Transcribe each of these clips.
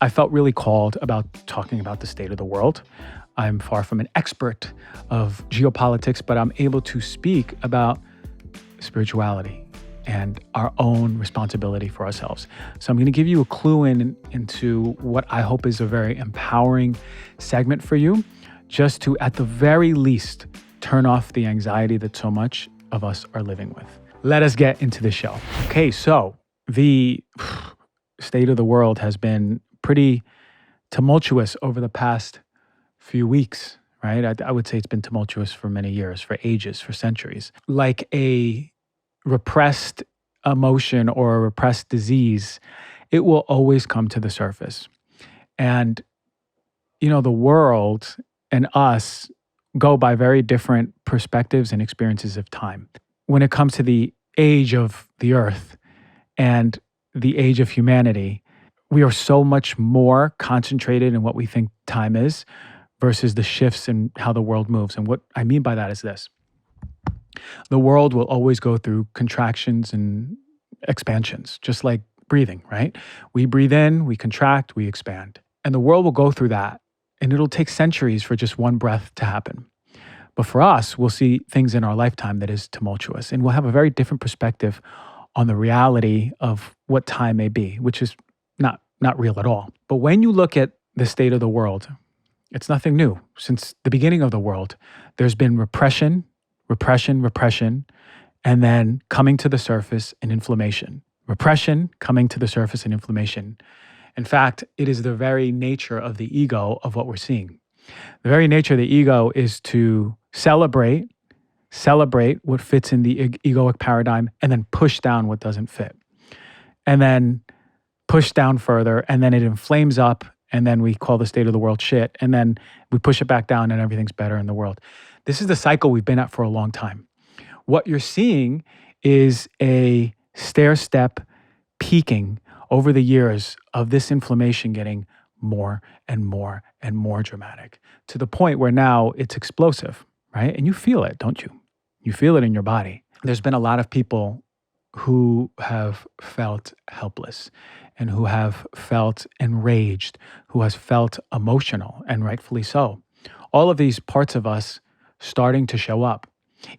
I felt really called about talking about the state of the world. I'm far from an expert of geopolitics, but I'm able to speak about spirituality and our own responsibility for ourselves. So I'm going to give you a clue into what I hope is a very empowering segment for you, just to, at the very least, turn off the anxiety that so much of us are living with. Let us get into the show. Okay, so the state of the world has been pretty tumultuous over the past few weeks, right? I would say it's been tumultuous for many years, for ages, for centuries. Like a repressed emotion or a repressed disease, it will always come to the surface. And, the world and us go by very different perspectives and experiences of time. When it comes to the age of the earth and the age of humanity, we are so much more concentrated in what we think time is versus the shifts in how the world moves. And what I mean by that is this. The world will always go through contractions and expansions, just like breathing, right? We breathe in, we contract, we expand. And the world will go through that. And it'll take centuries for just one breath to happen. But for us, we'll see things in our lifetime that is tumultuous. And we'll have a very different perspective on the reality of what time may be, which is not real at all. But when you look at the state of the world, it's nothing new. Since the beginning of the world, there's been repression, and then coming to the surface and inflammation. Repression, coming to the surface and inflammation. In fact, it is the very nature of the ego of what we're seeing. The very nature of the ego is to celebrate what fits in the egoic paradigm, and then push down what doesn't fit. And then push down further, and then it inflames up, and then we call the state of the world shit, and then we push it back down and everything's better in the world. This is the cycle we've been at for a long time. What you're seeing is a stair-step peaking over the years of this inflammation getting more and more and more dramatic, to the point where now it's explosive, right? And you feel it, don't you? You feel it in your body. There's been a lot of people who have felt helpless and who have felt enraged, who has felt emotional, and rightfully so. All of these parts of us starting to show up.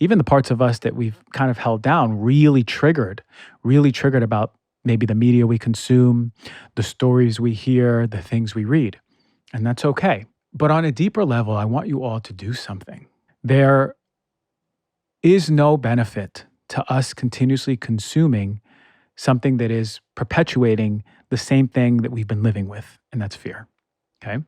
Even the parts of us that we've kind of held down, really triggered about maybe the media we consume, the stories we hear, the things we read. And that's okay. But on a deeper level, I want you all to do something. There is no benefit to us continuously consuming something that is perpetuating the same thing that we've been living with, and that's fear, okay?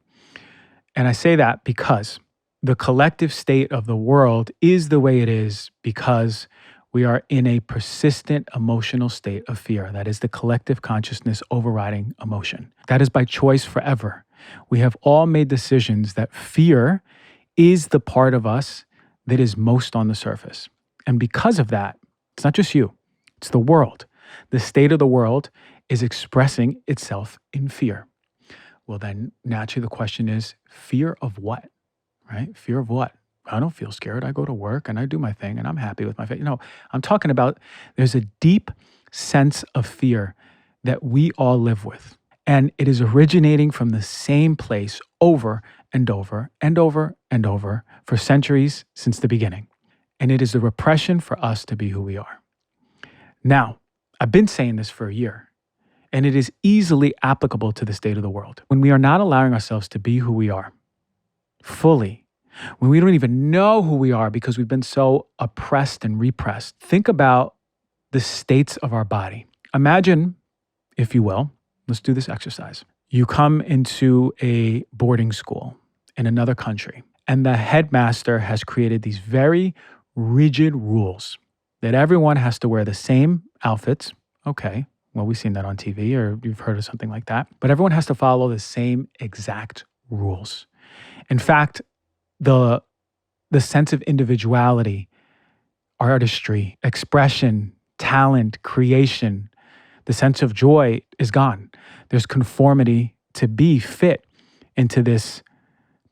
And I say that because the collective state of the world is the way it is because we are in a persistent emotional state of fear. That is the collective consciousness overriding emotion. That is by choice forever. We have all made decisions that fear is the part of us that is most on the surface. And because of that, it's not just you, it's the world. The state of the world is expressing itself in fear. Well, then naturally the question is, fear of what, right? Fear of what? I don't feel scared. I go to work and I do my thing and I'm happy with my faith. I'm talking about there's a deep sense of fear that we all live with. And it is originating from the same place over and over and over and over for centuries since the beginning. And it is the repression for us to be who we are. Now, I've been saying this for a year, and it is easily applicable to the state of the world. When we are not allowing ourselves to be who we are fully, when we don't even know who we are because we've been so oppressed and repressed, think about the states of our body. Imagine, if you will, let's do this exercise. You come into a boarding school in another country, and the headmaster has created these very rigid rules that everyone has to wear the same outfits. Okay, well, we've seen that on TV or you've heard of something like that. But everyone has to follow the same exact rules. In fact, the sense of individuality, artistry, expression, talent, creation, the sense of joy is gone. There's conformity to be fit into this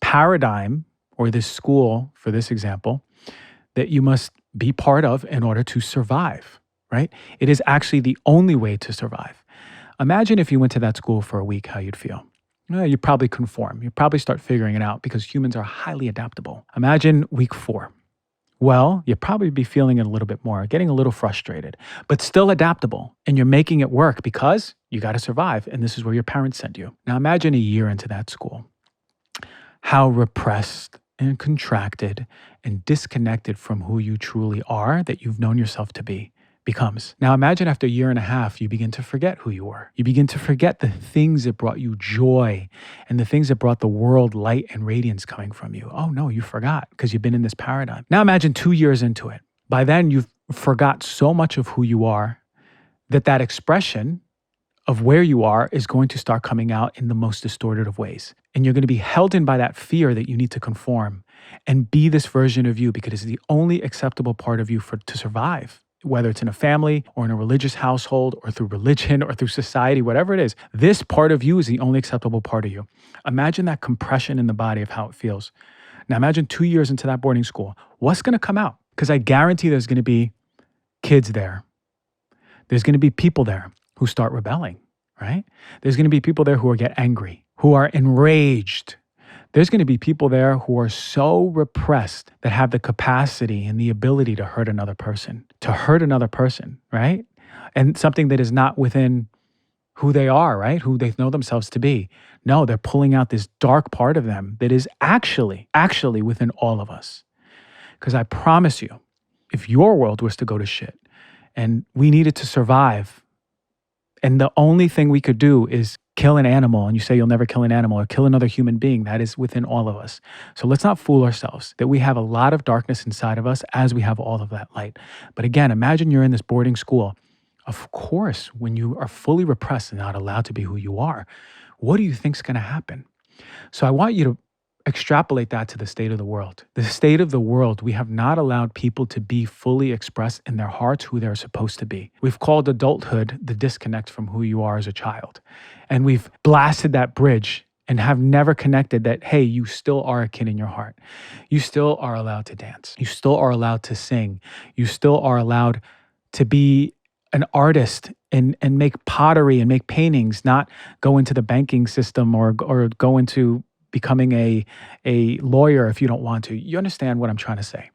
paradigm or this school, for this example, that you must be part of in order to survive, right? It is actually the only way to survive. Imagine if you went to that school for a week, how you'd feel. You probably conform. You probably start figuring it out because humans are highly adaptable. Imagine week 4. Well, you'll probably be feeling it a little bit more, getting a little frustrated, but still adaptable. And you're making it work because you got to survive. And this is where your parents sent you. Now imagine a year into that school, how repressed and contracted and disconnected from who you truly are that you've known yourself to be becomes. Now imagine after a year and a half, you begin to forget who you were. You begin to forget the things that brought you joy and the things that brought the world light and radiance coming from you. Oh no, you forgot because you've been in this paradigm. Now imagine 2 years into it. By then you've forgot so much of who you are that expression of where you are is going to start coming out in the most distorted of ways. And you're going to be held in by that fear that you need to conform and be this version of you because it's the only acceptable part of you to survive. Whether it's in a family or in a religious household or through religion or through society, whatever it is, this part of you is the only acceptable part of you. Imagine that compression in the body of how it feels. Now imagine 2 years into that boarding school. What's going to come out? Because I guarantee there's going to be kids there. There's going to be people there who start rebelling, right? There's going to be people there who get angry, who are enraged. There's going to be people there who are so repressed that have the capacity and the ability to hurt another person, right? And something that is not within who they are, right? Who they know themselves to be. No, they're pulling out this dark part of them that is actually within all of us. Because I promise you, if your world was to go to shit and we needed to survive, and the only thing we could do is kill an animal, and you say you'll never kill an animal or kill another human being, that is within all of us. So let's not fool ourselves that we have a lot of darkness inside of us as we have all of that light. But again, imagine you're in this boarding school. Of course, when you are fully repressed and not allowed to be who you are, what do you think is going to happen? So I want you to extrapolate that to the state of the world. The state of the world, we have not allowed people to be fully expressed in their hearts who they're supposed to be. We've called adulthood the disconnect from who you are as a child. And we've blasted that bridge and have never connected that, hey, you still are a kid in your heart. You still are allowed to dance. You still are allowed to sing. You still are allowed to be an artist and make pottery and make paintings, not go into the banking system or go into becoming a lawyer if you don't want to. You understand what I'm trying to say?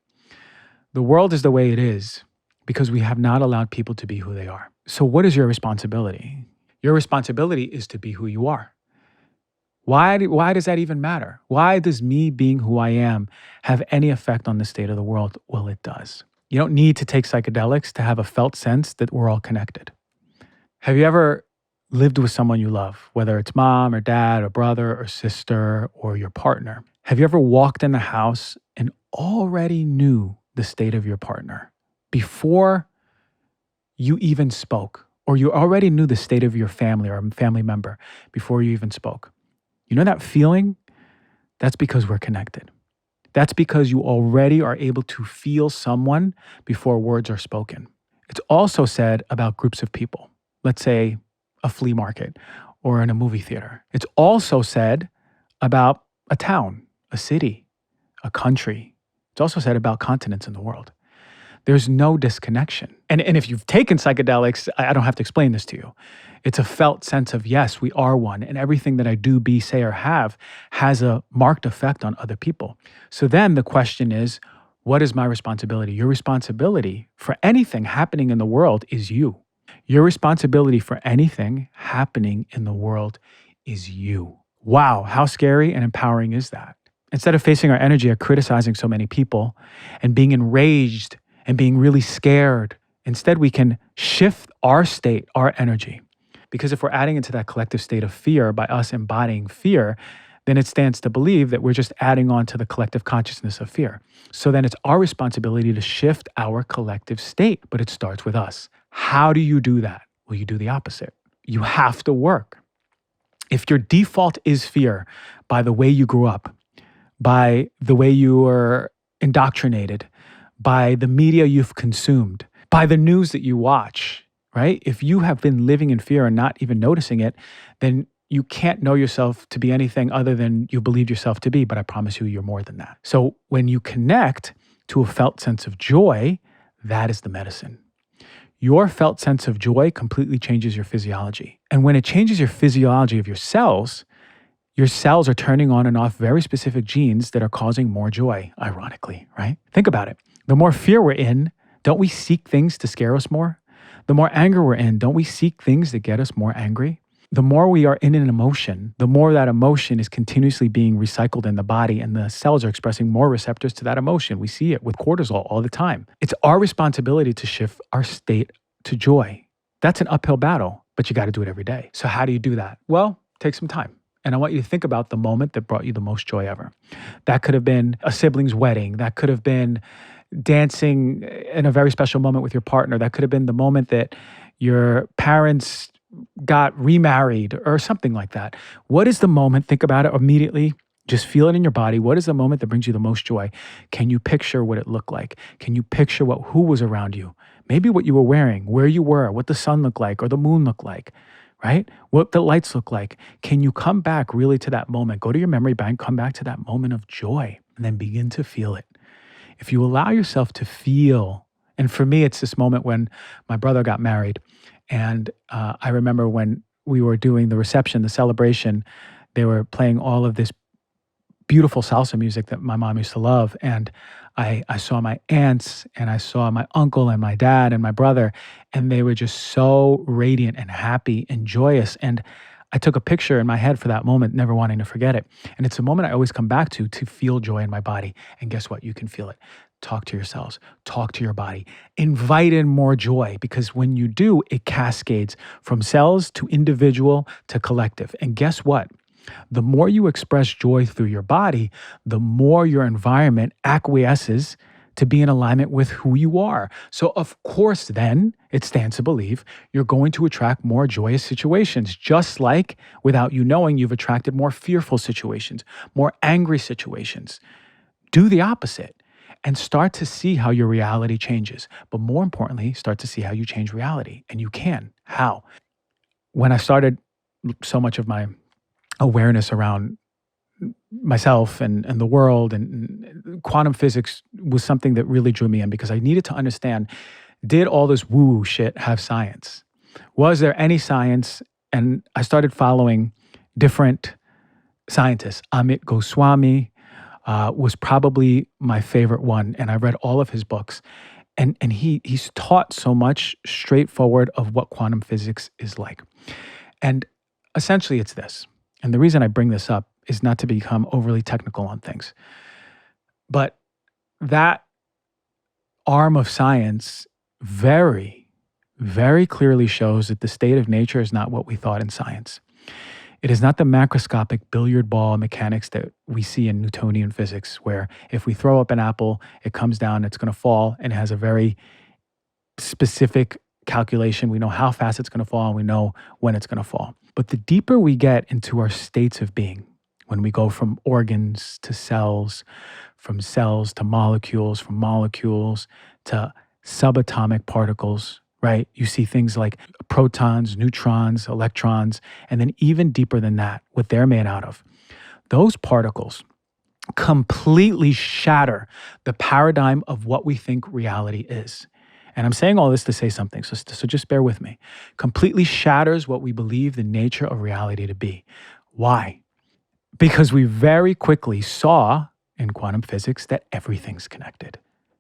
The world is the way it is because we have not allowed people to be who they are. So what is your responsibility? Your responsibility is to be who you are. Why does that even matter? Why does me being who I am have any effect on the state of the world? Well, it does. You don't need to take psychedelics to have a felt sense that we're all connected. Have you ever lived with someone you love, whether it's mom or dad or brother or sister or your partner? Have you ever walked in the house and already knew the state of your partner before you even spoke? Or you already knew the state of your family or a family member before you even spoke? You know that feeling? That's because we're connected. That's because you already are able to feel someone before words are spoken. It's also said about groups of people. Let's say a flea market or in a movie theater. It's also said about a town, a city, a country. It's also said about continents in the world. There's no disconnection. And if you've taken psychedelics, I don't have to explain this to you. It's a felt sense of, yes, we are one. And everything that I do, be, say, or have has a marked effect on other people. So then the question is, what is my responsibility? Your responsibility for anything happening in the world is you. Your responsibility for anything happening in the world is you. Wow, how scary and empowering is that? Instead of facing our energy of criticizing so many people and being enraged and being really scared, instead we can shift our state, our energy. Because if we're adding into that collective state of fear by us embodying fear, then it stands to believe that we're just adding on to the collective consciousness of fear. So then it's our responsibility to shift our collective state, but it starts with us. How do you do that? Well, you do the opposite. You have to work. If your default is fear by the way you grew up, by the way you were indoctrinated, by the media you've consumed, by the news that you watch, right? If you have been living in fear and not even noticing it, then you can't know yourself to be anything other than you believed yourself to be, but I promise you, you're more than that. So when you connect to a felt sense of joy, that is the medicine. Your felt sense of joy completely changes your physiology. And when it changes your physiology of your cells, your cells are turning on and off very specific genes that are causing more joy, ironically, right? Think about it. The more fear we're in, don't we seek things to scare us more? The more anger we're in, don't we seek things that get us more angry? The more we are in an emotion, the more that emotion is continuously being recycled in the body, and the cells are expressing more receptors to that emotion. We see it with cortisol all the time. It's our responsibility to shift our state to joy. That's an uphill battle, but you got to do it every day. So how do you do that? Well, take some time. And I want you to think about the moment that brought you the most joy ever. That could have been a sibling's wedding. That could have been dancing in a very special moment with your partner. That could have been the moment that your parents got remarried or something like that. What is the moment? Think about it immediately. Just feel it in your body. What is the moment that brings you the most joy? Can you picture what it looked like? Can you picture who was around you? Maybe what you were wearing, where you were, what the sun looked like or the moon looked like, right? What the lights look like. Can you come back really to that moment? Go to your memory bank, come back to that moment of joy, and then begin to feel it. If you allow yourself to feel, and for me, it's this moment when my brother got married. And I remember when we were doing the reception, the celebration, they were playing all of this beautiful salsa music that my mom used to love. And I saw my aunts and I saw my uncle and my dad and my brother, and they were just so radiant and happy and joyous. And I took a picture in my head for that moment, never wanting to forget it. And it's a moment I always come back to feel joy in my body. And guess what? You can feel it. Talk to yourselves, talk to your body, invite in more joy, because when you do, it cascades from cells to individual to collective. And guess what? The more you express joy through your body, the more your environment acquiesces to be in alignment with who you are. So of course, then it stands to believe you're going to attract more joyous situations, just like without you knowing, you've attracted more fearful situations, more angry situations. Do the opposite and start to see how your reality changes. But more importantly, start to see how you change reality. And you can. How? When I started so much of my awareness around myself and the world, and quantum physics was something that really drew me in, because I needed to understand, did all this woo-woo shit have science? Was there any science? And I started following different scientists. Amit Goswami was probably my favorite one, and I read all of his books. And he's taught so much straightforward of what quantum physics is like. And essentially it's this. And the reason I bring this up is not to become overly technical on things. But that arm of science very, very clearly shows that the state of nature is not what we thought in science. It is not the macroscopic billiard ball mechanics that we see in Newtonian physics, where if we throw up an apple, it comes down, it's going to fall, and it has a very specific calculation. We know how fast it's going to fall, and we know when it's going to fall. But the deeper we get into our states of being, when we go from organs to cells, from cells to molecules, from molecules to subatomic particles, right? You see things like protons, neutrons, electrons, and then even deeper than that, what they're made out of. Those particles completely shatter the paradigm of what we think reality is. And I'm saying all this to say something, so just bear with me. Completely shatters what we believe the nature of reality to be. Why? Because we very quickly saw in quantum physics that everything's connected.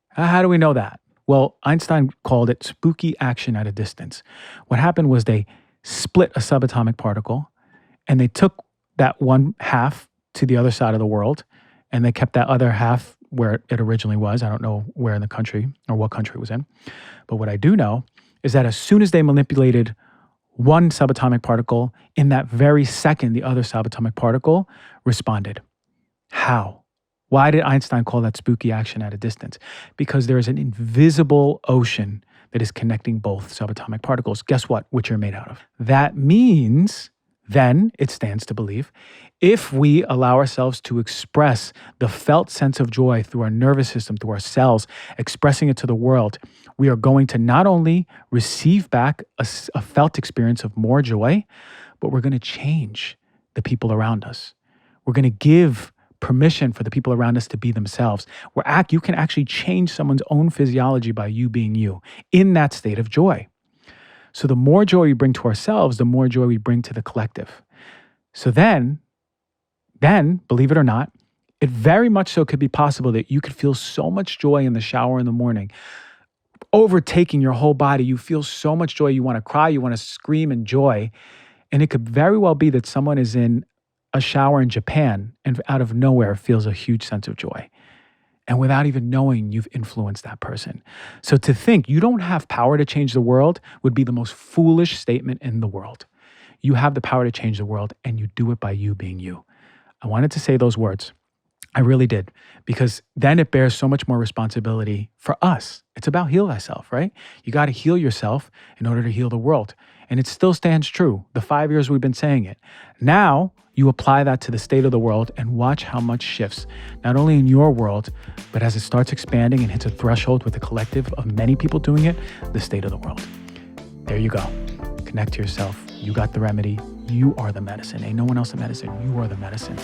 How do we know that? Well, Einstein called it spooky action at a distance. What happened was they split a subatomic particle, and they took that one half to the other side of the world, and they kept that other half where it originally was. I don't know where in the country or what country it was in. But what I do know is that as soon as they manipulated one subatomic particle, in that very second, the other subatomic particle responded. How? Why did Einstein call that spooky action at a distance? Because there is an invisible ocean that is connecting both subatomic particles. Guess what? Which are made out of. That means, then, it stands to believe, if we allow ourselves to express the felt sense of joy through our nervous system, through our cells, expressing it to the world, we are going to not only receive back a felt experience of more joy, but we're going to change the people around us. We're going to give permission for the people around us to be themselves. You can actually change someone's own physiology by you being you in that state of joy. So the more joy we bring to ourselves, the more joy we bring to the collective. So then then, believe it or not, it very much so could be possible that you could feel so much joy in the shower in the morning, overtaking your whole body. You feel so much joy. You want to cry, you want to scream in joy. And it could very well be that someone is in a shower in Japan and out of nowhere feels a huge sense of joy. And without even knowing, you've influenced that person. So to think you don't have power to change the world would be the most foolish statement in the world. You have the power to change the world, and you do it by you being you. I wanted to say those words. I really did, because then it bears so much more responsibility for us. It's about heal thyself, right? You got to heal yourself in order to heal the world. And it still stands true. The 5 years we've been saying it. Now you apply that to the state of the world and watch how much shifts, not only in your world, but as it starts expanding and hits a threshold with a collective of many people doing it, the state of the world. There you go. Connect to yourself. You got the remedy. You are the medicine. Ain't no one else the medicine. You are the medicine.